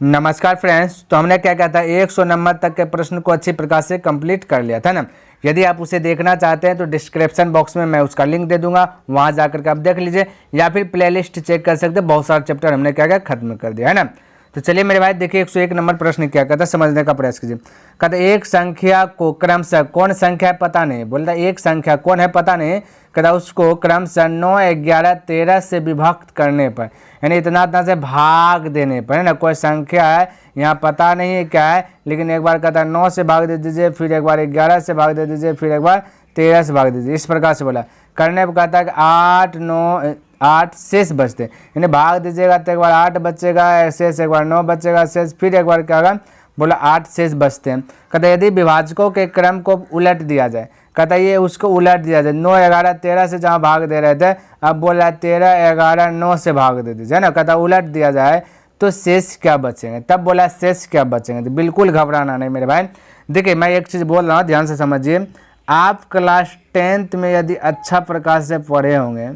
नमस्कार फ्रेंड्स। तो हमने क्या कहता है 100 नंबर तक के प्रश्न को अच्छी प्रकार से कंप्लीट कर लिया था ना। यदि आप उसे देखना चाहते हैं तो डिस्क्रिप्शन बॉक्स में मैं उसका लिंक दे दूंगा, वहां जाकर के आप देख लीजिए या फिर प्लेलिस्ट चेक कर सकते हैं। बहुत सारे चैप्टर हमने क्या खत्म कर दिया है ना। तो चलिए मेरे भाई देखिए 101 नंबर प्रश्न क्या कहता है, समझने का प्रयास कीजिए। कहता है एक संख्या को क्रमशः, कौन संख्या है पता नहीं, बोलता एक संख्या कौन है पता नहीं, कहता उसको क्रमशः 9, 11, 13 से विभक्त करने पर, यानी इतना इतना से भाग देने पर, है ना। कोई संख्या है यहाँ पता नहीं है क्या है, लेकिन एक बार कहता है 9 से भाग दे दीजिए, फिर एक बार 11 से भाग दे दीजिए, फिर एक बार 13 से भाग दीजिए, इस प्रकार से बोला। करने पर कहता है कि 8, 9, 8 शेष बचते, यानी भाग दीजिएगा तो एक बार 8 बचेगा शेष, एक बार 9 बचेगा शेष, फिर एक बार क्या होगा, बोला 8 शेष बचते हैं। कहता है यदि विभाजकों के क्रम को उलट दिया जाए, कहता है ये उसको उलट दिया जाए, 9, 11, 13 से जहाँ भाग दे रहे थे अब बोला 13, 11, 9 से भाग दे दीजिए, है ना। कहता उलट दिया जाए तो शेष क्या बचेंगे, तब बोला शेष क्या बचेंगे। तो बिल्कुल घबराना नहीं मेरे भाई। देखिए मैं एक चीज़ बोल रहा हूँ, ध्यान से समझिए। आप क्लास 10th में यदि अच्छा प्रकार से पढ़े होंगे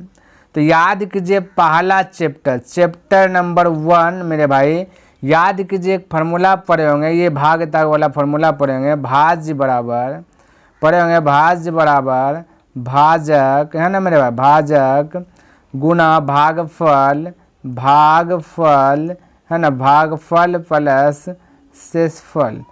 तो याद कीजिए पहला चैप्टर नंबर 1 मेरे भाई, याद कीजिए एक फार्मूला पढ़े होंगे, ये भागता वाला फार्मूला पढ़े होंगे, भाज्य बराबर पढ़े होंगे, भाज्य बराबर भाजक, है ना मेरे भाई, भाजक गुना भागफल, भागफल है ना, भागफल प्लस शेषफल,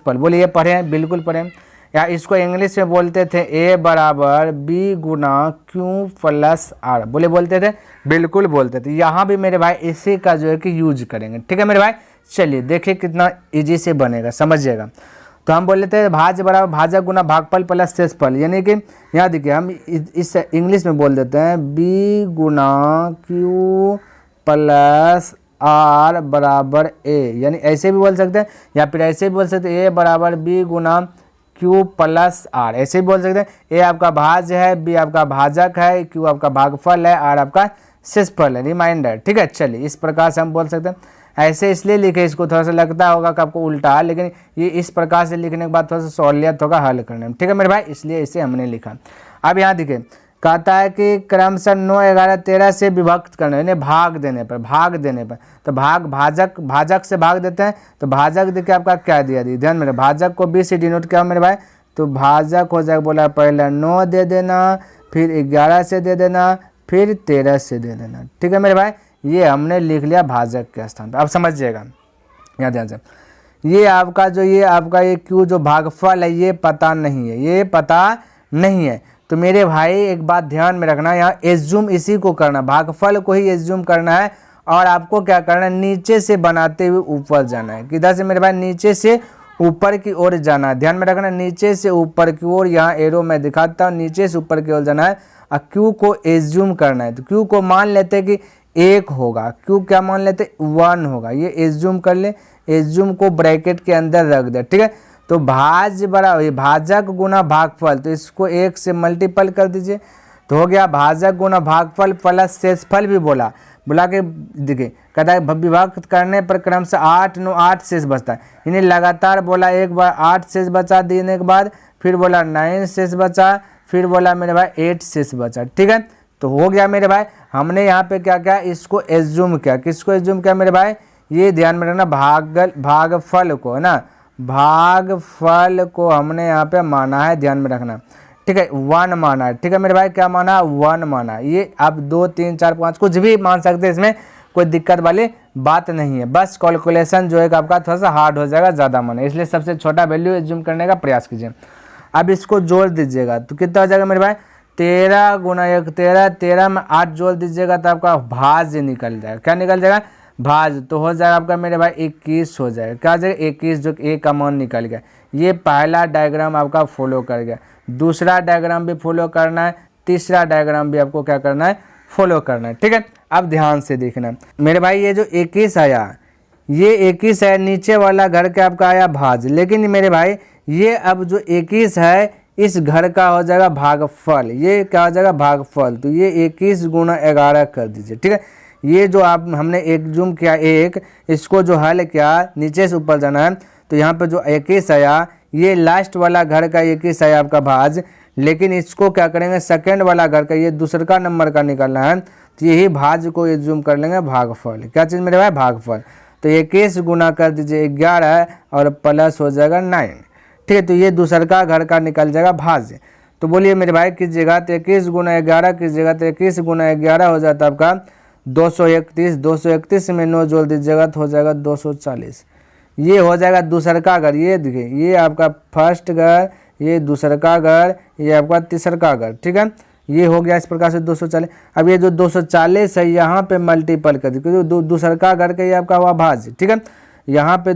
बोलिए पढ़े हैं, बिल्कुल पढ़े हैं। या इसको इंग्लिश में बोलते थे ए बराबर बी गुना क्यू प्लस आर, बोलते थे, बिल्कुल बोलते थे। यहाँ भी मेरे भाई इसी का जो है कि यूज करेंगे, ठीक है मेरे भाई। चलिए देखिए कितना इजी से बनेगा, समझिएगा। तो हम बोल लेते हैं भाज्य बराबर भाजक गुना भागफल प्लस शेषफल, यानी कि यहाँ देखिए हम इस इंग्लिश में बोल देते हैं बी गुना क्यू प्लस आर बराबर ए, यानी ऐसे भी बोल सकते हैं या फिर ऐसे भी बोल सकते हैं ए बराबर बी गुना क्यू प्लस आर, ऐसे भी बोल सकते हैं। ए आपका भाज्य है, बी आपका भाजक है, क्यू आपका भागफल है, आर आपका शेषफल है, रिमाइंडर, ठीक है। चलिए इस प्रकार से हम बोल सकते हैं। ऐसे इसलिए लिखे, इसको थोड़ा सा लगता होगा कि आपको उल्टा, लेकिन ये इस प्रकार से लिखने के बाद थोड़ा सा सहूलियत होगा हल करने में, ठीक है मेरे भाई, इसलिए इसे हमने लिखा। अब यहाँ देखिए कहता है कि क्रमशः 9, 11, 13 से विभक्त करना, यानी भाग देने पर, तो भाजक से भाग देते हैं। तो भाजक देखिए आपका क्या दिया ध्यान मेरे, भाजक को 20 से डिनोट किया मेरे भाई, तो भाजक हो जाएगा, बोला पहले 9 दे देना, फिर 11 से दे देना, फिर 13 से दे देना, ठीक है मेरे भाई। ये हमने लिख लिया भाजक के स्थान पर। अब समझिएगा यहाँ ध्यान से, ये आपका ये क्यू जो भागफल है ये पता नहीं है, ये पता नहीं है। तो मेरे भाई एक बात ध्यान में रखना, यहाँ एज्यूम इसी को करना, भागफल को ही एज्यूम करना है, और आपको क्या करना है नीचे से बनाते हुए ऊपर जाना है। किधर से मेरे भाई, नीचे से ऊपर की ओर जाना है, ध्यान में रखना, नीचे से ऊपर की ओर। यहाँ एरो में दिखाता हूँ, नीचे से ऊपर की ओर जाना है और क्यू को एज्यूम करना है। तो क्यू को मान लेते कि 1 होगा, क्यू क्या मान लेते 1 होगा, ये एज्यूम कर ले, एज्यूम को ब्रैकेट के अंदर रख दे, ठीक है। तो भाज्य बराबर भाजक गुना भागफल, तो इसको 1 से मल्टीपल कर दीजिए, तो हो गया भाजक गुना भागफल प्लस शेषफल भी बोला के देखिए कहता है विभक्त करने पर क्रमशः 8, 9, 8 शेष बचता है, यानी लगातार बोला एक बार 8 शेष बचा देने के बाद फिर बोला 9 शेष बचा, फिर बोला मेरे भाई 8 शेष बचा, ठीक है। तो हो गया मेरे भाई, हमने यहाँ पे क्या किया, इसको एज्यूम किया, किसको एज्यूम किया मेरे भाई, ये ध्यान में रखना, भागफल को, है ना, भागफल को हमने यहाँ पे माना है, ध्यान में रखना, ठीक है, 1 माना है, ठीक है मेरे भाई, क्या माना, 1 माना। ये आप 2, 3, 4, 5 कुछ भी मान सकते हैं, इसमें कोई दिक्कत वाली बात नहीं है, बस कैलकुलेशन जो है आपका थोड़ा सा हार्ड हो जाएगा, ज़्यादा माना, इसलिए सबसे छोटा वैल्यू एज्यूम करने का प्रयास कीजिए। अब इसको जोड़ दीजिएगा तो कितना हो जाएगा मेरे भाई, 13 गुना 1 13, 13 में 8 जोड़ दीजिएगा तो आपका भाज्य निकल जाएगा, क्या निकल जाएगा, भाज्य, तो हो जाएगा आपका मेरे भाई 21 हो जाएगा, क्या हो जाएगा 21, जो ए का मान निकल गया। ये पहला डायग्राम आपका फॉलो कर गया, दूसरा डायग्राम भी फॉलो करना है, तीसरा डायग्राम भी आपको क्या करना है, फॉलो करना है, ठीक है। अब ध्यान से देखना मेरे भाई, ये जो 21 आया, ये 21 है, नीचे वाला घर का आपका आया भाज्य, लेकिन मेरे भाई ये अब जो 21 है इस घर का हो जाएगा भागफल, ये क्या हो जाएगा भागफल, तो ये 21 गुना 11 कर दीजिए, ठीक है। ये जो आप हमने एज्यूम किया एक, इसको जो हल किया नीचे से ऊपर जाना है, तो यहाँ पे जो 21 आया ये लास्ट वाला घर का 21 आया आपका भाज्य, लेकिन इसको क्या करेंगे सेकंड वाला घर का ये दूसरा नंबर का निकालना है, तो यही भाज्य को एज्यूम कर लेंगे भागफल, क्या चीज़ मेरे भाई भागफल। तो 21 गुना कर दीजिए 11 और प्लस हो जाएगा 9। ठीक है, तो ये दूसरका घर का निकल जाएगा भाज्य। तो बोलिए मेरे भाई कीजिएगा, तो 21 गुना 11 कीजिएगा तो 21 गुना 11 हो जाता है आपका 231। 231 में 9 जोड़ दीजिएगा तो हो जाएगा 240। ये हो जाएगा दूसरका घर। ये देखिए, ये आपका फर्स्ट घर, ये दूसरका घर, ये आपका तीसरका घर। ठीक है, ये हो गया इस प्रकार से 240। अब ये जो 240 है यहाँ पे मल्टीपल कर दी, क्योंकि दूसरका घर का ये आपका हुआ भाज्य। ठीक है, यहाँ पे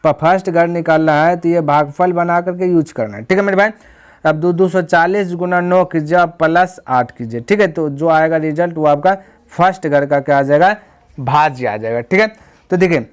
फर्स्ट घर निकालना है तो ये भागफल बना करके यूज करना है। ठीक है मेरे भाई, अब 240 गुना 9 कीजिए प्लस 8 कीजिए। ठीक है, तो जो आएगा रिजल्ट वो आपका फर्स्ट घर का क्या आ जाएगा, भाज्य आ जाएगा। ठीक है, तो देखिए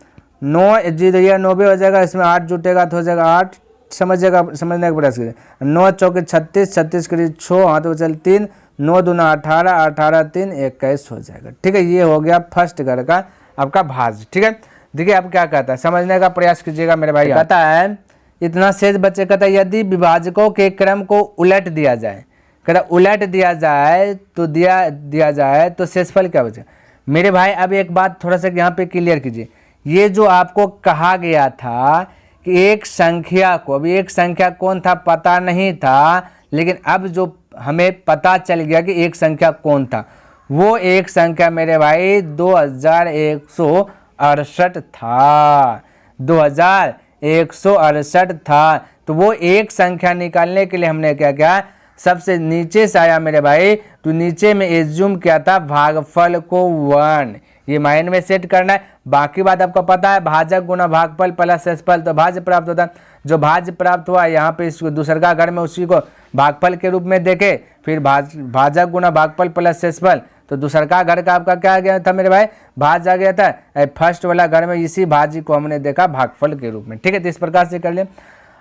9 जीरो 90 हो जाएगा, इसमें 8 जुटेगा तो हो जाएगा 8। समझने का प्रयास कीजिए। 9 चौके 36, 36 के लिए 6 हाथ में चल 3, 9 दूना 18, 18 3 21 हो जाएगा। ठीक है, ये हो गया फर्स्ट घर का आपका भाज्य। ठीक है, देखिए आप क्या कहता है, समझने का प्रयास कीजिएगा मेरे भाई। कहता है इतना शेष बचे, कहता है यदि विभाजकों के क्रम को उलट दिया जाए, कहता उलट दिया जाए तो दिया जाए तो शेषफल क्या बचेगा। मेरे भाई अब एक बात थोड़ा सा यहाँ पे क्लियर कीजिए, ये जो आपको कहा गया था कि एक संख्या को, अभी एक संख्या कौन था पता नहीं था, लेकिन अब जो हमें पता चल गया कि एक संख्या कौन था, वो एक संख्या मेरे भाई 2168 था। 2168 था। तो वो एक संख्या निकालने के लिए हमने क्या किया, सबसे नीचे से आया मेरे भाई, तो नीचे में एज्यूम किया था भागफल को 1, ये माइंड में सेट करना है। बाकी बात आपको पता है, भाजक गुना भागफल प्लस शेषफल, तो भाज्य प्राप्त होता है। जो भाज्य प्राप्त हुआ यहाँ पे इसको दूसरका घर में उसी को भागफल के रूप में देखे, फिर भाजक गुना भागफल प्लस शेषफल, तो दूसरका घर का आपका क्या आ गया था मेरे भाई, भाज्य आ गया था। फर्स्ट वाला घर में इसी भाज्य को हमने देखा भागफल के रूप में। ठीक है, तो इस प्रकार से कर ले।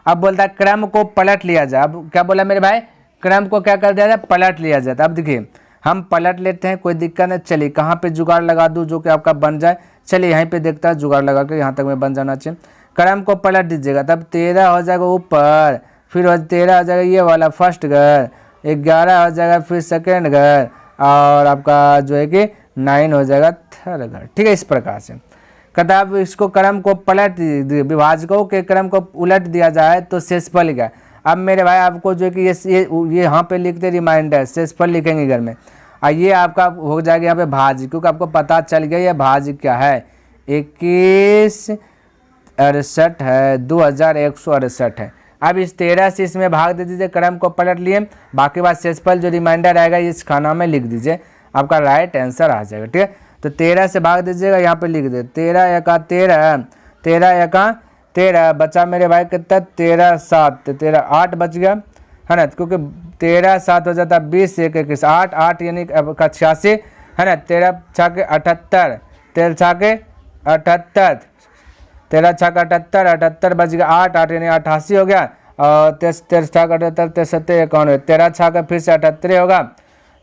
अब बोलता है क्रम को पलट लिया जाए। अब क्या बोला मेरे भाई, क्रम को क्या कर दिया जाए, पलट लिया जाए। अब देखिए हम पलट लेते हैं, कोई दिक्कत नहीं। चलिए कहाँ पे जुगाड़ लगा दूँ जो कि आपका बन जाए। चलिए यहीं पे देखता है, जुगाड़ लगा कर यहाँ तक में बन जाना चाहिए। क्रम को पलट दीजिएगा, तब 13 हो जाएगा ऊपर, फिर 13 हो जाएगा ये वाला फर्स्ट घर, 11 हो जाएगा फिर सेकेंड घर, और आपका जो है कि 9 हो जाएगा थर्ड घर। ठीक है, इस प्रकार से कहता है इसको क्रम को पलट, विभाजकों के क्रम को उलट दिया जाए तो शेषफल क्या। अब मेरे भाई आपको जो है कि ये यहाँ पे लिखते रिमाइंडर, शेषफल लिखेंगे घर में, और ये आपका हो जाएगा यहाँ पे भाज्य, क्योंकि आपको पता चल गया ये भाज्य क्या है, 2168 है, 2168 है। अब इस 13 से इसमें भाग दे दीजिए, क्रम को पलट लिए, बाकी बात शेषफल जो रिमाइंडर आएगा इस खाना में लिख दीजिए, आपका राइट आंसर आ जाएगा। ठीक है, तो 13 से भाग दीजिएगा, यहाँ पे लिख दे 13 एका 13, 13 एका 13, बचा मेरे भाई कितना 13 7, 13 8 बच गया है ना, क्योंकि 13 7 हो जाता 20 1 21 8 8 यानी का 86 है ना, 13 6 के 78, 13 6 के 78, 13 6 के 78, 78 बच गया 8 8 यानी 88 हो गया, और 13 6 के 78, 73 91, 13 6 का फिर से 78 होगा,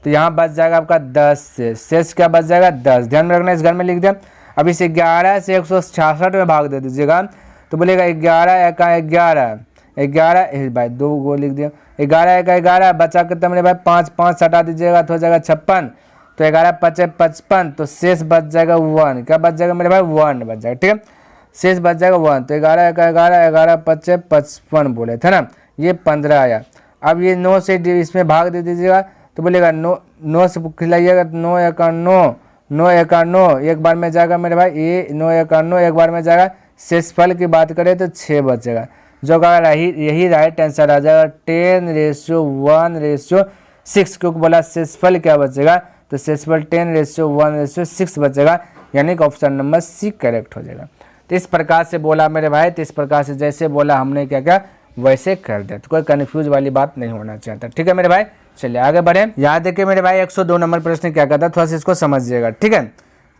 तो यहाँ बच जाएगा आपका 10 से, शेष क्या बच जाएगा 10। ध्यान में रखना, इस घर में लिख दिया। अब इसे 11 से 166 में भाग दे दीजिएगा, तो बोलेगा 11 एका 11, 11 भाई 2 गो लिख दिया, 11 एका 11, बचा कितना मेरे भाई 5 5 हटा दीजिएगा तो हो जाएगा 56, तो 11 5 55, तो शेष बच जाएगा 1। क्या बच जाएगा मेरे भाई 1 बच जाएगा। ठीक है, शेष बच जाएगा 1, तो 11 एका 11, 11 5 55 बोले थे ना, ये 15 आया। अब ये 9 से इसमें भाग दे दीजिएगा, तो बोलेगा 9 से खिलाइएगा, 9 एका 9, 9 एका 9 एक बार में जाएगा मेरे भाई, ये 9 एका 9 एक बार में जाएगा। शेषफल की बात करें तो 6 बचेगा, जो अगर यही राइट आंसर आ जाएगा 10:1:6, क्योंकि बोला शेषफल क्या बचेगा, तो शेषफल 10:1:6 बचेगा, यानी कि ऑप्शन नंबर सी करेक्ट हो जाएगा। तो इस प्रकार से बोला मेरे भाई, तो इस प्रकार से जैसे बोला हमने क्या क्या वैसे कर दिया, तो कोई कन्फ्यूज वाली बात नहीं होना चाहता। ठीक है मेरे भाई, चलिए आगे बढ़े। याद देखिए मेरे भाई 102 नंबर प्रश्न क्या कहता है, थोड़ा सा इसको समझिएगा। ठीक है,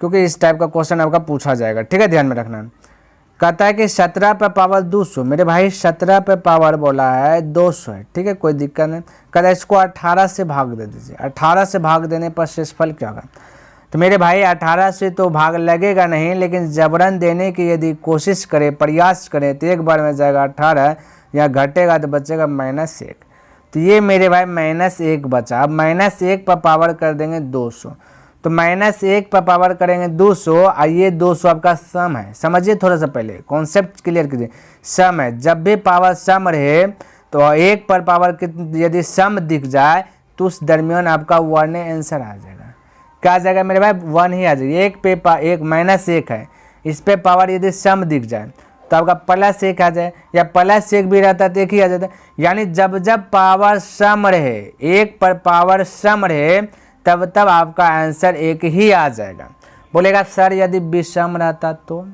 क्योंकि इस टाइप का क्वेश्चन आपका पूछा जाएगा। ठीक है, ध्यान में रखना। कहता है कि 17 पे पावर 200, मेरे भाई 17 पे पावर बोला है 200 है। ठीक है, कोई दिक्कत नहीं। कहता है इसको 18 से भाग दे दीजिए, 18 से भाग देने पर शेषफल क्या होगा। तो मेरे भाई 18 से तो भाग लगेगा नहीं, लेकिन जबरन देने की यदि कोशिश करें, प्रयास करें, तो एक बार में जाएगा 18, या घटेगा तो बचेगा -1। तो ये मेरे भाई -1 बचा। अब -1 पर पावर कर देंगे 200, तो -1 पर पावर करेंगे 200 और ये 200 आपका सम है। समझिए थोड़ा सा पहले कॉन्सेप्ट क्लियर कीजिए। सम है, जब भी पावर सम रहे तो 1 पर पावर यदि सम दिख जाए तो उस दरमियान आपका 1 आंसर आ जाएगा। क्या आ जाएगा मेरे भाई? 1 ही आ जाएगा। 1 पे एक -1 है, इस पे पावर यदि सम दिख जाए तो आपका +1 आ जाए, या +1 भी रहता है तो 1 ही आ जाता है। यानी जब जब पावर सम रहे, 1 पर पावर सम रहे तब तब आपका आंसर 1 ही आ जाएगा। बोलेगा सर यदि विषम रहता तो?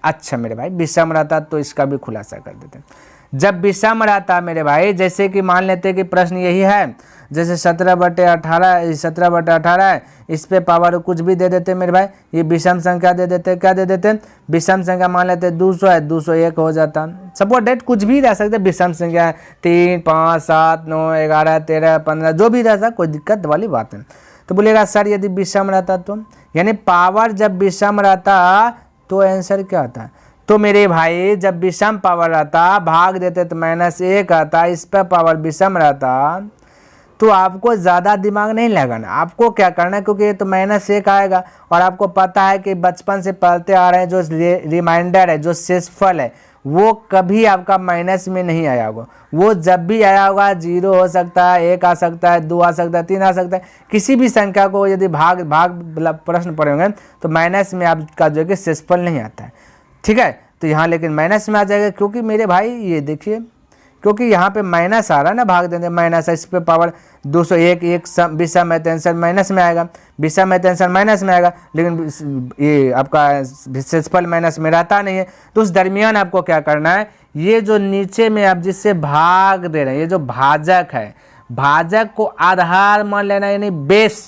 अच्छा मेरे भाई, विषम रहता तो इसका भी खुलासा कर देते हैं। जब विषम रहता मेरे भाई, जैसे कि मान लेते हैं कि प्रश्न यही है, जैसे 17/18 17/18 है, इस पे पावर कुछ भी दे देते मेरे भाई, ये विषम संख्या दे देते। क्या दे देते? विषम संख्या मान लेते 200 है, 201 हो जाता। सपोज डेट कुछ भी रह सकते विषम संख्या, 3 5 7 9 11 13 15 जो भी रहता, कोई दिक्कत वाली बात है। तो बोलेगा सर यदि विषम रहता तो? यानी पावर जब विषम रहता तो आंसर क्या आता? तो मेरे भाई जब विषम पावर रहता भाग देते तो -1 आता, इस पर पावर विषम रहता तो आपको ज़्यादा दिमाग नहीं लगाना। आपको क्या करना है, क्योंकि ये तो -1 आएगा और आपको पता है कि बचपन से पढ़ते आ रहे हैं जो रिमाइंडर है, जो शेषफल है, वो कभी आपका माइनस में नहीं आया होगा। वो जब भी आया होगा 0 हो सकता है, 1 आ सकता है, 2 आ सकता है, 3 आ सकता है। किसी भी संख्या को यदि भाग प्रश्न पढ़ेंगे तो माइनस में आपका जो है कि शेषफल नहीं आता है। ठीक है, तो यहाँ लेकिन माइनस में आ जाएगा, क्योंकि मेरे भाई ये देखिए, क्योंकि यहाँ पे माइनस आ रहा है ना, भाग देंगे माइनस है, इस पे पावर 201 एक विषम है तो आंसर माइनस में आएगा, विषम है तो आंसर माइनस में आएगा, लेकिन ये आपका शेषफल माइनस में रहता नहीं है। तो उस दरमियान आपको क्या करना है, ये जो नीचे में आप जिससे भाग दे रहे हैं, ये जो भाजक है, भाजक को आधार मान लेना, यानी बेस,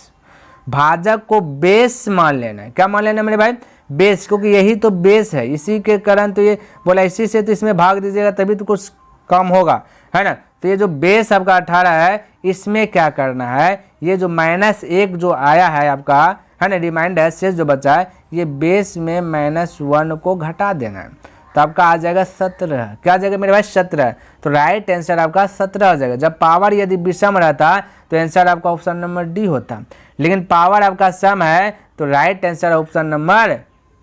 भाजक को बेस मान लेना है। क्या मान लेना मेरे भाई? बेस, क्योंकि यही तो बेस है, इसी के कारण तो ये बोला, इसी से तो इसमें भाग दीजिएगा तभी तो कुछ कम होगा, है ना। तो ये जो बेस आपका 18 है, इसमें क्या करना है, ये जो -1 जो आया है आपका, है ना, रिमाइंडर शेष जो बचा है, ये बेस में -1 को घटा देना है, तो आपका आ जाएगा 17। क्या आ जाएगा मेरे भाई? 17। तो राइट आंसर आपका 17 हो जाएगा। जब पावर यदि विषम रहता तो आंसर आपका ऑप्शन नंबर डी होता, लेकिन पावर आपका सम है तो right answer option number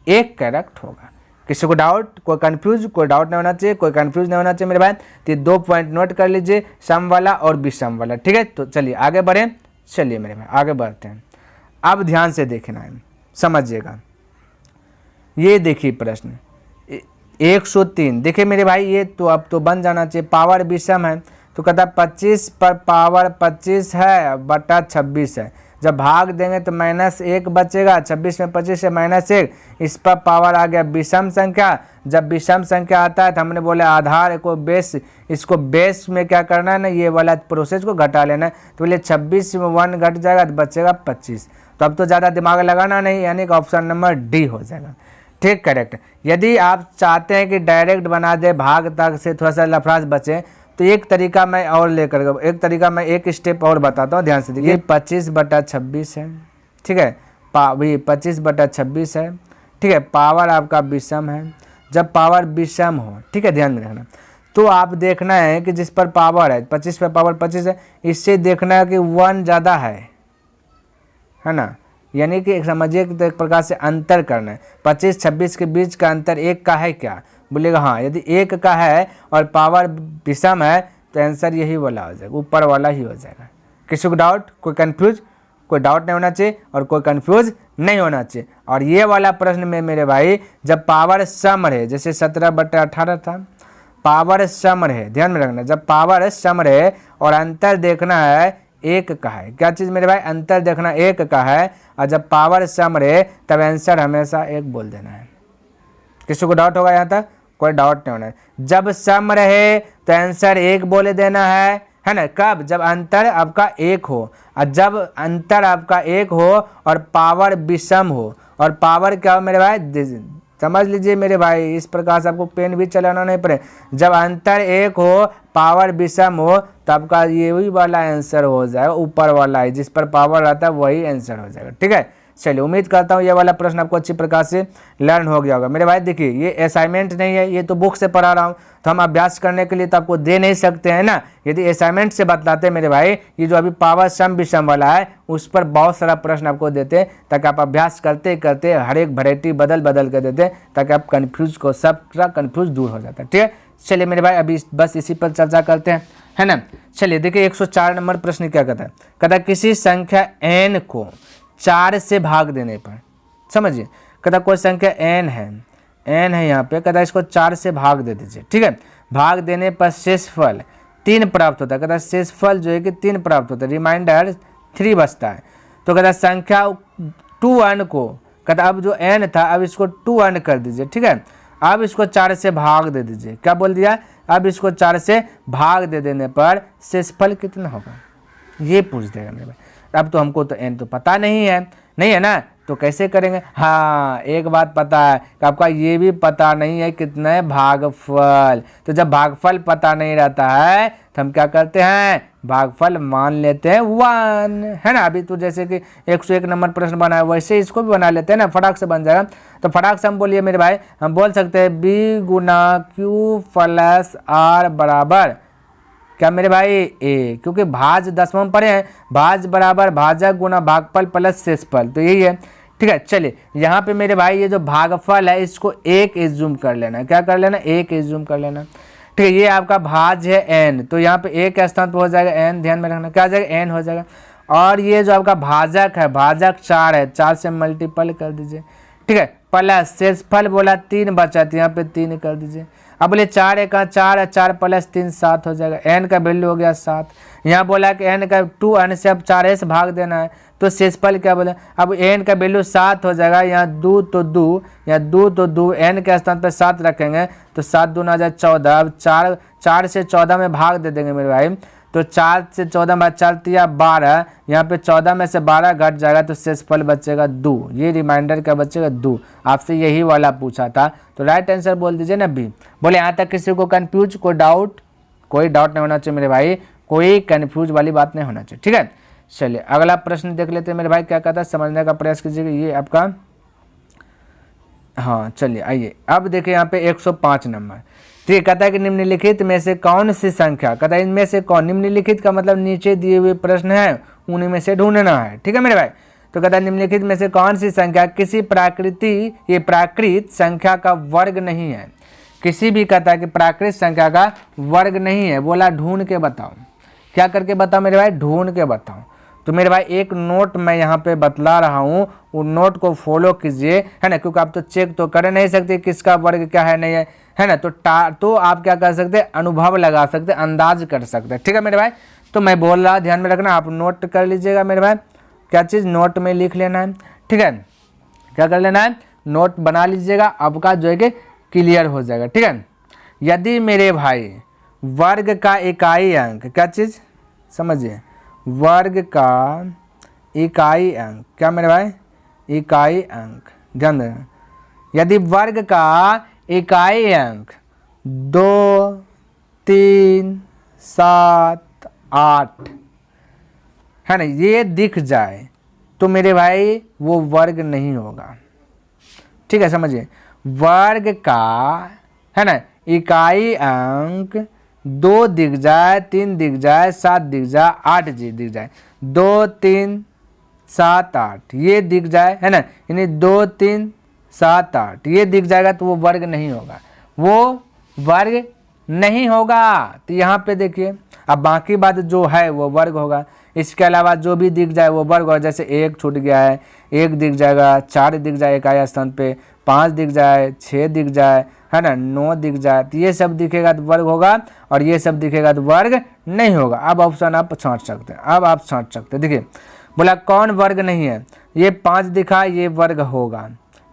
1 correct होगा। किसी को डाउट, कोई कंफ्यूज, कोई डाउट नहीं होना चाहिए, कोई कंफ्यूज नहीं होना चाहिए मेरे भाई। तो ये 2 पॉइंट नोट कर लीजिए, सम वाला और विषम वाला। ठीक है, तो चलिए आगे बढ़ें। चलिए मेरे भाई आगे बढ़ते हैं। अब ध्यान से देखना है, समझिएगा। ये देखिए प्रश्न 103, देखिए मेरे भाई, ये तो अब तो बन जाना चाहिए। पावर विषम है तो कहता 25 पर पावर 25 है बटा 26 है। जब भाग देंगे तो -1 बचेगा, 26 में 25 से -1, इस पर पावर आ गया विषम संख्या। जब विषम संख्या आता है तो हमने बोले आधार को बेस, इसको बेस में क्या करना है ना, ये वाला प्रोसेस को घटा लेना है। तो बोले 26 में 1 घट जाएगा तो बचेगा 25। तो अब तो ज़्यादा दिमाग लगाना नहीं, यानी कि ऑप्शन नंबर डी हो जाएगा। ठीक, करेक्ट। यदि आप चाहते हैं कि डायरेक्ट बना दे, भाग तक से थोड़ा सा लफड़ास बचे, तो एक तरीका मैं और लेकर, एक तरीका मैं एक स्टेप और बताता हूँ, ध्यान से देखिए। 25/26 है, ठीक है, 25/26 है, ठीक है। पावर आपका विषम है। जब पावर विषम हो, ठीक है, ध्यान में रखना, तो आप देखना है कि जिस पर पावर है 25 पर पावर 25 है, इससे देखना है कि 1 ज़्यादा है ना, यानी कि समझिए कि एक प्रकार से अंतर करना है। 25-26 के बीच का अंतर 1 का है क्या? बोलेगा हाँ। यदि 1 का है और पावर विषम है तो आंसर यही वाला हो जाएगा, ऊपर वाला ही हो जाएगा। किसी को डाउट, कोई कंफ्यूज, कोई डाउट नहीं होना चाहिए और कोई कंफ्यूज नहीं होना चाहिए। और ये वाला प्रश्न में मेरे भाई जब पावर सम रहे, जैसे 17/18 था, पावर सम रहे, ध्यान में रखना, जब पावर सम रहे और अंतर देखना है 1 का है। क्या चीज़ मेरे भाई? अंतर देखना 1 का है, और जब पावर सम रहे तब आंसर हमेशा 1 बोल देना है। किसी को डाउट होगा यहाँ तक? कोई डाउट नहीं होना है। जब सम रहे तो आंसर 1 बोले देना है ना। कब? जब अंतर आपका 1 हो, और जब अंतर आपका 1 हो और पावर विषम हो। और पावर क्या हो मेरे भाई? समझ लीजिए मेरे भाई, इस प्रकार से आपको पेन भी चलाना नहीं पड़े। जब अंतर 1 हो, पावर विषम हो, तो आपका ये वही वाला आंसर हो जाएगा, ऊपर वाला है, जिस पर पावर आता है वही आंसर हो जाएगा। ठीक है, चलिए उम्मीद करता हूँ ये वाला प्रश्न आपको अच्छी प्रकार से लर्न हो गया होगा। मेरे भाई देखिए ये असाइनमेंट नहीं है, ये तो बुक से पढ़ा रहा हूँ, तो हम अभ्यास करने के लिए तो आपको दे नहीं सकते हैं ना। यदि असाइनमेंट से बतलाते मेरे भाई, ये जो अभी पावर सम विषम वाला है उस पर बहुत सारा प्रश्न आपको देते, ताकि आप अभ्यास करते करते हर एक वैरायटी बदल बदल कर देते, ताकि आप कन्फ्यूज को सबका कन्फ्यूज दूर हो जाता है। ठीक है, चलिए मेरे भाई अभी बस इसी पर चर्चा करते हैं, है ना। चलिए देखिए 104 नंबर प्रश्न क्या कहता है, कहता है किसी संख्या n को 4 से भाग देने पर, समझिए, कहता कोई संख्या n है यहाँ पे, कहता इसको 4 से भाग दे दीजिए। ठीक है, भाग देने पर शेषफल 3 प्राप्त होता है, कहता शेषफल जो है कि 3 प्राप्त होता है, रिमाइंडर 3 बचता है। तो कहता संख्या 2n को, कहता अब जो n था अब इसको 2n कर दीजिए। ठीक है, अब इसको 4 से भाग दे दीजिए। क्या बोल दिया, अब इसको 4 से भाग दे देने पर शेषफल कितना होगा, ये पूछ देगा मेरे भाई। अब तो हमको तो n तो पता नहीं है ना, तो कैसे करेंगे। हाँ एक बात पता है कि आपका ये भी पता नहीं है कितना है भागफल। तो जब भागफल पता नहीं रहता है तो हम क्या करते हैं, भागफल मान लेते हैं 1, है ना। अभी तो जैसे कि 101 नंबर प्रश्न बना है वैसे इसको भी बना लेते हैं ना, फटाक से बन जाएगा। तो फटाक से हम बोलिए मेरे भाई, हम बोल सकते हैं b गुना q प्लस r बराबर क्या मेरे भाई ए, क्योंकि भाज 10वां पढ़े हैं, भाज बराबर भाजक गुना भागफल प्लस शेषफल, तो यही है। ठीक है, चलिए यहाँ पे मेरे भाई ये जो भागफल है इसको 1 एज्यूम कर लेना। क्या कर लेना, 1 एज्यूम कर लेना। ठीक है, ये आपका भाज है n, तो यहाँ पे 1 के स्थान पर हो जाएगा n, ध्यान में रखना, क्या हो जाएगा n हो जाएगा। और ये जो आपका भाजक है, भाजक 4 है, 4 से मल्टीपल कर दीजिए। ठीक है, प्लस शेषफल बोला 3 बचा, तो यहाँ पे 3 कर दीजिए। अब बोले 4 1 4 है, 4 प्लस 3 7 हो जाएगा, n का वैल्यू हो गया 7। यहाँ बोला कि n का 2n से अब 4 से भाग देना है, तो शेषफल क्या बोला, अब n का वैल्यू 7 हो जाएगा। यहाँ 2 तो 2, यहाँ 2 तो 2, n के स्थान पर 7 रखेंगे तो 7 दूना आ जाए 14। अब 4 से 14 में भाग दे देंगे मेरे भाई, तो 4 से 14 में 4 तिया 12, यहाँ पे 14 में से 12 घट जाएगा तो शेषफल बचेगा 2। ये रिमाइंडर क्या बचेगा 2। आपसे यही वाला पूछा था, तो राइट आंसर बोल दीजिए ना बी। बोले यहाँ तक किसी को कंफ्यूज, कोई डाउट नहीं होना चाहिए मेरे भाई, कोई कंफ्यूज वाली बात नहीं होना चाहिए। ठीक है, चलिए अगला प्रश्न देख लेते हैं मेरे भाई, क्या कहता है समझने का प्रयास कीजिएगा। ये आपका, हाँ चलिए आइए अब देखिए यहाँ पे 105 नंबर। ठीक है, कहता है कि निम्नलिखित में से कौन सी संख्या, कहता है इनमें से कौन, निम्नलिखित का मतलब नीचे दिए हुए प्रश्न है उन्हीं में से ढूंढना है। ठीक है मेरे भाई, तो कहता है निम्नलिखित में से कौन सी संख्या किसी प्राकृत संख्या का वर्ग नहीं है। किसी भी कहता है कि प्राकृत संख्या का वर्ग नहीं है, बोला ढूंढ के बताओ। क्या करके बताओ मेरे भाई, ढूंढ के बताओ। तो मेरे भाई एक नोट मैं यहाँ पे बतला रहा हूँ, वो नोट को फॉलो कीजिए, है ना, क्योंकि आप तो चेक तो कर नहीं सकते किसका वर्ग क्या है नहीं है ना। तो आप क्या कर सकते हैं, अनुभव लगा सकते, अंदाज कर सकते हैं। ठीक है मेरे भाई, तो मैं बोल रहा, ध्यान में रखना, आप नोट कर लीजिएगा मेरे भाई, क्या चीज़ नोट में लिख लेना है। ठीक है, क्या कर लेना है, नोट बना लीजिएगा, आपका जो है कि क्लियर हो जाएगा। ठीक है, यदि मेरे भाई वर्ग का इकाई अंक, क्या चीज़ समझिए, वर्ग का इकाई अंक, क्या मेरे भाई, इकाई अंक, ध्यान देना, यदि वर्ग का इकाई अंक 2 3 7 8 है ना, ये दिख जाए तो मेरे भाई वो वर्ग नहीं होगा। ठीक है, समझिए, वर्ग का, है ना, इकाई अंक 2 दिख जाए, 3 दिख जाए, 7 दिख जाए, 8 जी दिख जाए, 2 3 7 8 ये दिख जाए, है ना, यानी 2 3 7 8 ये दिख जाएगा तो वो वर्ग नहीं होगा, वो वर्ग नहीं होगा। तो यहाँ पे देखिए, अब बाकी बात जो है वो वर्ग होगा, इसके अलावा जो भी दिख जाए वो वर्ग होगा। जैसे 1 छूट गया है, 1 दिख जाएगा, 4 दिख जाए इकाई स्थान पे, 5 दिख जाए, 6 दिख जाए, है ना, 9 दिख जाए, तो ये सब दिखेगा तो वर्ग होगा, और ये सब दिखेगा तो वर्ग नहीं होगा। अब ऑप्शन आप छांट सकते हैं, अब आप छांट सकते हैं। देखिए बोला कौन वर्ग नहीं है, ये 5 दिखा ये वर्ग होगा।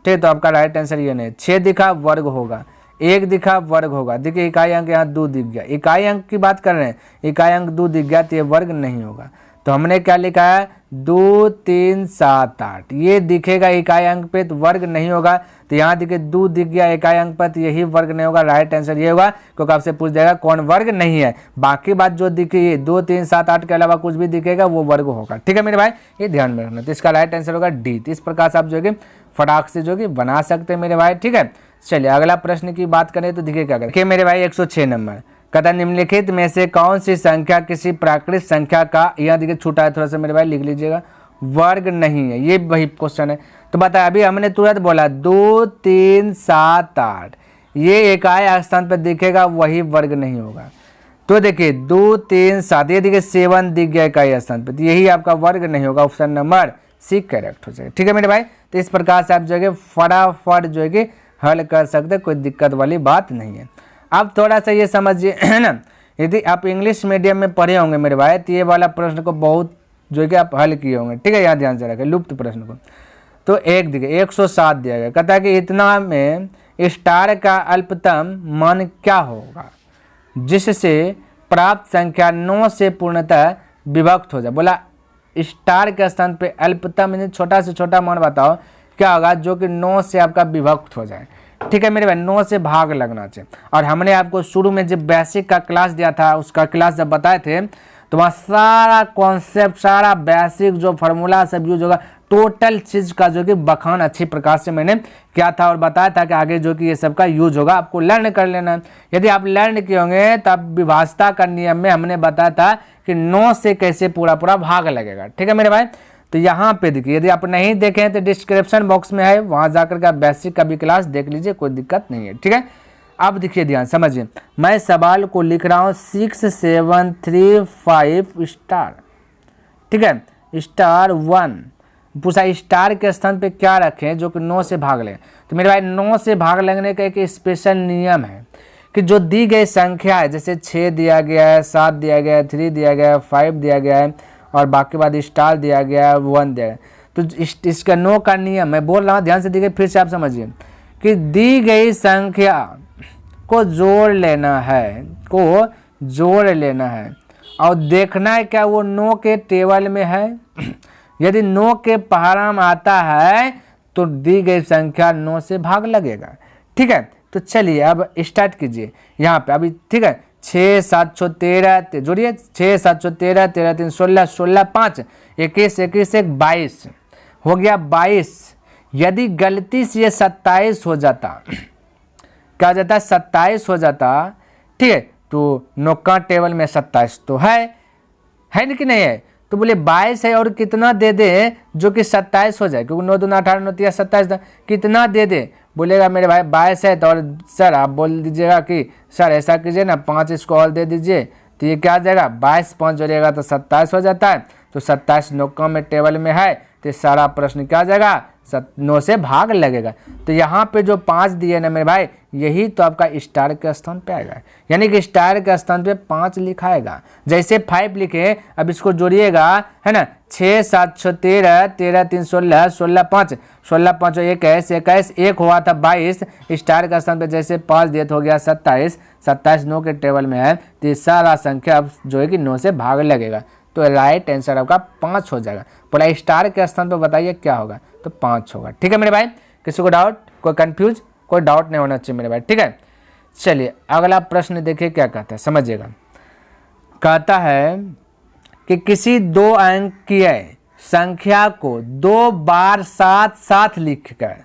ठीक, तो आपका राइट आंसर ये नहीं, 6 दिखा वर्ग होगा, 1 दिखा वर्ग होगा। देखिए इकाई अंक यहाँ 2 दिख गया, इकाई अंक की बात कर रहे हैं, इकाई अंक 2 दिख गया तो ये वर्ग नहीं होगा। तो हमने क्या लिखा है 2 3 7 8, ये दिखेगा इकाई अंक पे तो वर्ग नहीं होगा। तो यहाँ देखिए 2 दिख गया इकाई अंक पर, तो यही वर्ग नहीं होगा। राइट आंसर ये होगा, क्योंकि आपसे पूछ जाएगा कौन वर्ग नहीं है। बाकी बात जो दिखी 2 3 7 8 के अलावा कुछ भी दिखेगा वो वर्ग होगा। ठीक है मेरे भाई, ये ध्यान में रखना। तो इसका राइट आंसर होगा डी। तो इस प्रकार से आप जो है फटाक से जो कि बना सकते हैं मेरे भाई। ठीक है, चलिए अगला प्रश्न की बात करें तो देखिए क्या करें मेरे भाई 106 नंबर कहता निम्नलिखित में से कौन सी संख्या किसी प्राकृत संख्या का, यहाँ देखिए छूटा है थोड़ा सा मेरे भाई लिख लीजिएगा, वर्ग नहीं है। ये वही क्वेश्चन है। तो बता अभी हमने तुरंत बोला 2 3 7 8, ये इकाई स्थान पर दिखेगा वही वर्ग नहीं होगा। तो देखिए 2 3 7, ये देखिए 7 दिख गया इकाई स्थान पर, तो यही आपका वर्ग नहीं होगा। ऑप्शन नंबर सी करेक्ट हो जाएगा। ठीक है मेरे भाई, तो इस प्रकार से आप जो है फटाफट जो है हल कर सकते, कोई दिक्कत वाली बात नहीं है। अब थोड़ा सा ये समझिए है ना, यदि आप इंग्लिश मीडियम में पढ़े होंगे मेरे भाई तो ये वाला प्रश्न को बहुत जो है कि आप हल किए होंगे। ठीक है, यहाँ ध्यान से रखें लुप्त प्रश्न को। तो एक देखिए 107 दिया गया, कहता है कि इतना में स्टार का अल्पतम मान क्या होगा जिससे प्राप्त संख्या 9 से पूर्णतः विभक्त हो जाए। बोला स्टार के स्थान पे अल्पतम यानी छोटा से छोटा मान बताओ क्या होगा जो कि 9 से आपका विभक्त हो जाए। ठीक है मेरे भाई, 9 से भाग लगना चाहिए। और हमने आपको शुरू में जब बेसिक का क्लास दिया था, उसका क्लास जब बताए थे तो वहाँ सारा कॉन्सेप्ट, सारा बेसिक जो फार्मूला सब यूज होगा, टोटल चीज़ का जो कि बखान अच्छी प्रकार से मैंने किया था और बताया था कि आगे जो कि ये सब का यूज होगा, आपको लर्न कर लेना है। यदि आप लर्न किए होंगे तब विभाजता का नियम में हमने बताया था कि 9 से कैसे पूरा भाग लगेगा। ठीक है मेरे भाई, तो यहाँ पे देखिए यदि आप नहीं देखें तो डिस्क्रिप्शन बॉक्स में है, वहाँ जाकर के आप बेसिक का भी क्लास देख लीजिए, कोई दिक्कत नहीं है। ठीक है, अब देखिए ध्यान समझिए, मैं सवाल को लिख रहा हूँ 6 7 3 5 स्टार। ठीक है, स्टार 1 पूछा स्टार के स्थान पे क्या रखें जो कि 9 से भाग लें। तो मेरे भाई 9 से भाग लगने का एक स्पेशल नियम है कि जो दी गई संख्या है, जैसे 6 दिया गया है, 7 दिया गया है, 3 दिया गया है, 5 दिया गया है और बाकी बाद स्टार दिया गया है, 1 दिया गया है, तो इसका 9 का नियम मैं बोल रहा हूँ, ध्यान से देखिए फिर से आप समझिए कि दी गई संख्या को जोड़ लेना है और देखना है क्या वो 9 के टेबल में है। यदि 9 के पहाड़ा में आता है तो दी गई संख्या 9 से भाग लगेगा। ठीक है, तो चलिए अब स्टार्ट कीजिए यहाँ पे अभी। ठीक है, 6 7 6 13 जोड़िए, 6 7 6 13 13 3 16 16 5 21 21 1 22 हो गया 22। यदि गलती से ये 27 हो जाता, क्या हो जाता है 27 हो जाता। ठीक है, तो 9 का टेबल में 27 तो है ना कि नहीं है, तो बोले 22 है और कितना दे दे जो कि 27 हो जाए, क्योंकि 9 2 18 9 3 27 कितना दे दे। बोलेगा मेरे भाई 22 है तो और सर आप बोल दीजिएगा कि सर ऐसा कीजिए ना 5 इसको और दे दीजिए, तो ये क्या आ जाएगा 22 5 जोड़िएगा तो 27 हो जाता है। तो 27 9 में टेबल में है तो सारा प्रश्न क्या आ जाएगा 9 से भाग लगेगा। तो यहाँ पे जो 5 दिए ना मेरे भाई, यही तो आपका स्टार के स्थान पे आएगा, यानी कि स्टार के स्थान पे 5 लिखाएगा। जैसे 5 लिखे, अब इसको जोड़िएगा है ना, 6 7 6 13 13 3 16 16 5 16 5 21 21 1 हुआ था 22, स्टार के स्थान पे जैसे 5 दिए तो हो गया 27 27 9 के टेबल में है, तो ये सारा संख्या अब जो है कि 9 से भाग लगेगा। तो राइट आंसर आपका 5 हो जाएगा। बोला स्टार के स्थान पर बताइए क्या होगा, तो 5 होगा। ठीक है मेरे भाई, किसी को डाउट, कोई कंफ्यूज, कोई डाउट नहीं होना चाहिए मेरे भाई। ठीक है, चलिए अगला प्रश्न देखिए क्या कहता है, समझिएगा। कहता है कि किसी 2 अंकीय संख्या को 2 बार साथ साथ लिखकर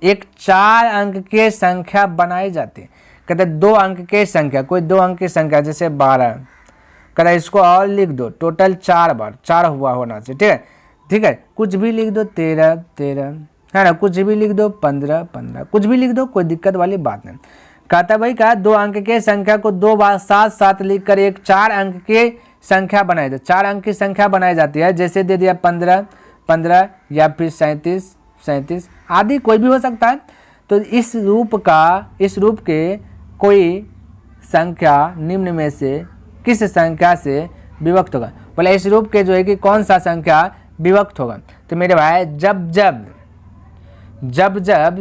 एक 4 अंक की संख्या बनाई जाती है। कहते हैं 2 अंक की संख्या, कोई 2 अंक की संख्या जैसे 12, कहता है इसको और लिख दो, टोटल 4 बार 4 हुआ होना चाहिए। ठीक है, ठीक है, कुछ भी लिख दो 13 13 है ना, कुछ भी लिख दो 15 15, कुछ भी लिख दो, कोई दिक्कत वाली बात नहीं। कहता भाई कहा 2 अंक के संख्या को 2 बार साथ साथ लिखकर एक 4 अंक की संख्या बनाई जाती है। 4 अंक की संख्या बनाई जाती है, जैसे दे दिया 15 15 या फिर 37 37 आदि कोई भी हो सकता है। तो इस रूप के कोई संख्या निम्न में से किस संख्या से विभक्त होगा। बोले इस रूप के जो है कि कौन सा संख्या विभक्त होगा। तो मेरे भाई जब जब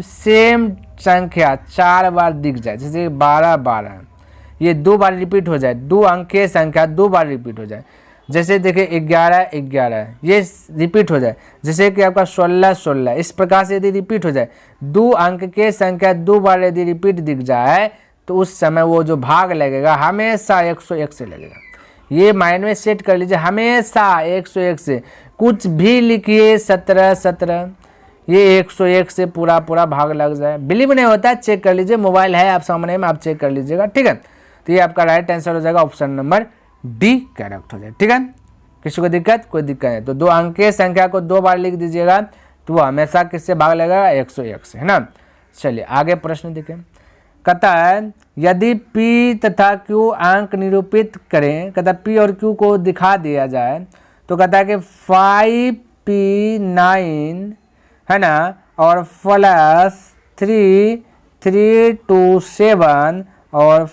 सेम संख्या 4 बार दिख जाए, जैसे 12 12 ये 2 बार रिपीट हो जाए, 2 अंक की संख्या 2 बार रिपीट हो जाए, जैसे देखिए 11 11 ये रिपीट हो जाए, जैसे कि आपका 16 16, इस प्रकार से यदि रिपीट हो जाए, 2 अंक के संख्या 2 बार यदि रिपीट दिख जाए तो उस समय वो जो भाग लगेगा हमेशा 101 से लगेगा। ये माइंड में सेट कर लीजिए, हमेशा 101 से, कुछ भी लिखिए 17 17, ये 101 से पूरा पूरा भाग लग जाए। बिलीव नहीं होता है, चेक कर लीजिए, मोबाइल है आप सामने में, आप चेक कर लीजिएगा, ठीक है। तो ये आपका राइट आंसर हो जाएगा, ऑप्शन नंबर डी करेक्ट हो जाए, ठीक है। किसी को दिक्कत, कोई दिक्कत नहीं, तो 2 अंक के संख्या को 2 बार लिख दीजिएगा तो वो हमेशा किससे भाग लगेगा, 101 से, है ना। चलिए आगे प्रश्न देखें, कहता है यदि P तथा Q अंक निरूपित करें, कहता है P और Q को दिखा दिया जाए तो कहता है कि 5P9 है ना, और प्लस 3 327 और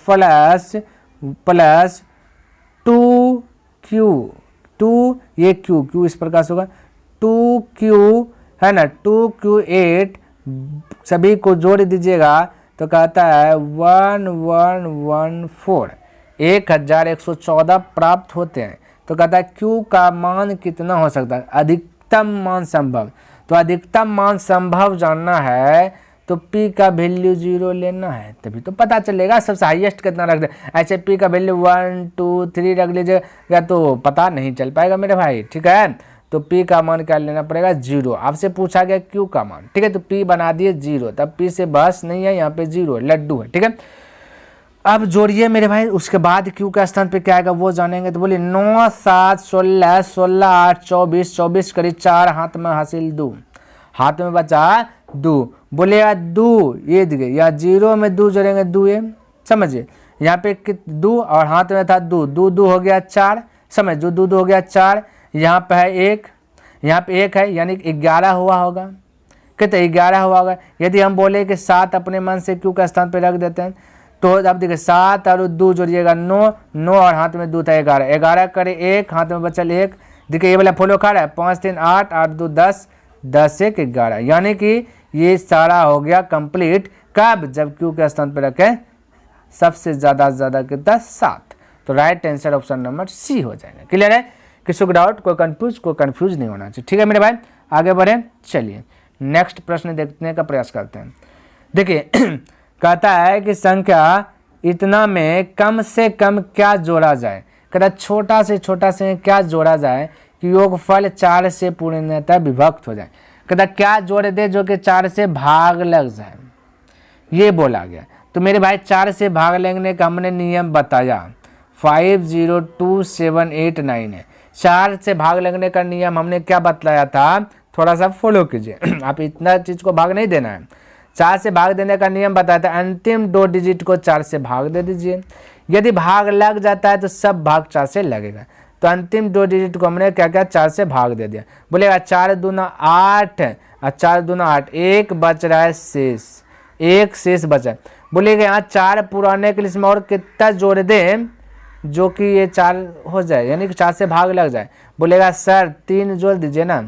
प्लस 2Q 2, ये Q इस प्रकार से होगा 2Q है ना, 2Q8 सभी को जोड़ दीजिएगा तो कहता है 1114 प्राप्त होते हैं। तो कहता है Q का मान कितना हो सकता है, अधिकतम मान संभव। तो अधिकतम मान संभव जानना है तो P का वैल्यू 0 लेना है, तभी तो पता चलेगा सबसे हाईएस्ट कितना रख दे। ऐसे P का वैल्यू 1 2 3 रख लीजिएगा तो पता नहीं चल पाएगा मेरे भाई, ठीक है। तो P का मान क्या लेना पड़ेगा, 0। आपसे पूछा गया Q का मान, ठीक है, तो P बना दिए 0, तब P से बस नहीं है, यहाँ पे 0 लड्डू है, ठीक है। अब जोड़िए मेरे भाई, उसके बाद Q का स्थान पे क्या आएगा वो जानेंगे। तो बोलिए 9 7 16 16 8 24 24 करीब 4 हाथ में हासिल 2, हाथ में बचा 2, बोलेगा 2 ये दिखे, या 0 में 2 जोड़ेंगे 2, ये समझिए, यहाँ पे 2 और हाथ में था 2 2 2 हो गया 4, समझ, 2 2 हो गया 4, यहाँ पे है 1, यहाँ पे 1 है, यानी 11 हुआ होगा, कितने 11 हुआ होगा। यदि हम बोले कि 7 अपने मन से Q का स्थान पे रख देते हैं तो अब देखिए 7 और 2 जोड़िएगा 9 9 और हाथ में 2 था 11 11 करे 1, हाथ में बचल 1, देखिए ये वाला फॉलो खा रहा है, 5 3 8 8 2 10 10 1 11, यानी कि ये सारा हो गया कंप्लीट। कब, जब Q के स्थान पे रखे सबसे ज़्यादा कितना 7। तो right answer option number C हो जाएगा। क्लियर है, किसी को डाउट, कोई कंफ्यूज नहीं होना चाहिए, ठीक है मेरे भाई। आगे बढ़े, चलिए नेक्स्ट प्रश्न देखने का प्रयास करते हैं। देखिए कहता है कि संख्या इतना में कम से कम क्या जोड़ा जाए, कहता छोटा से छोटा से क्या जोड़ा जाए कि योगफल 4 से पूर्णतः विभक्त हो जाए। कहता क्या जोड़ दे जो कि 4 से भाग लग जाए, ये बोला गया। तो मेरे भाई 4 से भाग लगने का हमने नियम बताया, 502789 है। 4 से भाग लगने का नियम हमने क्या बतलाया था, थोड़ा सा फॉलो कीजिए आप इतना चीज़ को भाग नहीं देना है। 4 से भाग देने का नियम बताया था, अंतिम 2 डिजिट को 4 से भाग दे दीजिए, यदि भाग लग जाता है तो सब भाग 4 से लगेगा। तो अंतिम 2 डिजिट को हमने क्या क्या 4 से भाग दे दिया। बोलेगा 4 दूना 8 और 4 दूना 8, 1 बच रहा है शेष, 1 शेष बचा। बोलेगा यहाँ 4 पुराने के लिए इसमें और कितना जोड़ दें जो कि ये 4 हो जाए, यानी कि 4 से भाग लग जाए। बोलेगा सर 3 जोड़ दीजिए ना,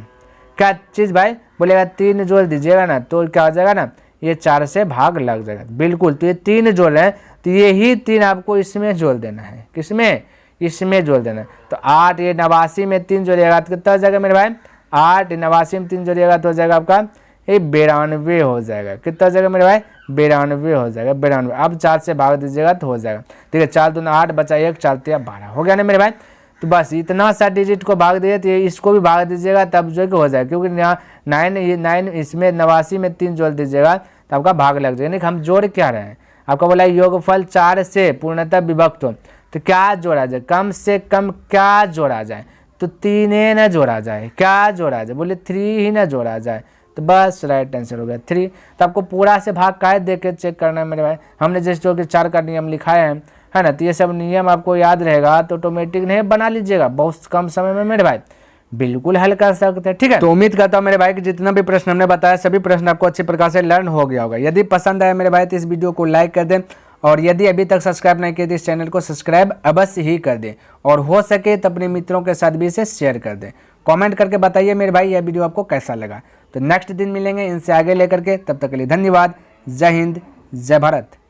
क्या चीज़ भाई, बोलेगा 3 जोड़ दीजिएगा ना, तो क्या हो जाएगा ना, ये 4 से भाग लग जाएगा, बिल्कुल। तो ये 3 जोड़ रहे हैं तो ये ही 3 आपको इसमें जोड़ देना है, किसमें, इसमें जोड़ देना है। तो 8 ये 89 में 3 जोड़िएगा तो कितना हो जाएगा मेरे भाई, 8 89 में 3 जोड़िएगा तो हो जाएगा आपका ये 92 हो जाएगा। कितना हो जाएगा मेरे भाई, 92 हो जाएगा, 92। अब 4 से भाग दीजिएगा तो हो जाएगा, ठीक है। 4 दूना 8 बचा 1, 4 3 12 हो गया ना मेरे भाई। तो बस इतना सा डिजिट को भाग दिए तो इसको भी भाग दीजिएगा तब जो कि हो जाएगा, क्योंकि यहाँ 9 इसमें 89 में 3 जोड़ दीजिएगा तो आपका भाग लग जाएगा। यानी हम जोड़ क्या रहे हैं, आपका बोला योगफल 4 से पूर्णतः विभक्त हो, तो क्या जोड़ा जाए, कम से कम क्या जोड़ा जाए, तो 3 न जोड़ा जाए, क्या जोड़ा जाए, बोले 3 ही न जोड़ा जाए, तो बस राइट आंसर हो गया 3। तो आपको पूरा से भाग का देख के चेक करना है मेरे भाई। हमने जैसे जो कि 4 का नियम लिखाए हैं, है ना, तो ये सब नियम आपको याद रहेगा तो ऑटोमेटिक नहीं बना लीजिएगा, बहुत कम समय में मेरे भाई बिल्कुल हल कर सकते हैं, ठीक है। तो उम्मीद करता हूँ मेरे भाई कि जितना भी प्रश्न हमने बताया सभी प्रश्न आपको अच्छी प्रकार से लर्न हो गया होगा। यदि पसंद आया मेरे भाई तो इस वीडियो को लाइक कर दें, और यदि अभी तक सब्सक्राइब नहीं किए तो इस चैनल को सब्सक्राइब अवश्य ही कर दें, और हो सके तो अपने मित्रों के साथ भी इसे शेयर कर दें। कमेंट करके बताइए मेरे भाई यह वीडियो आपको कैसा लगा। तो नेक्स्ट दिन मिलेंगे इनसे आगे लेकर के, तब तक के लिए धन्यवाद। जय हिंद, जय भारत।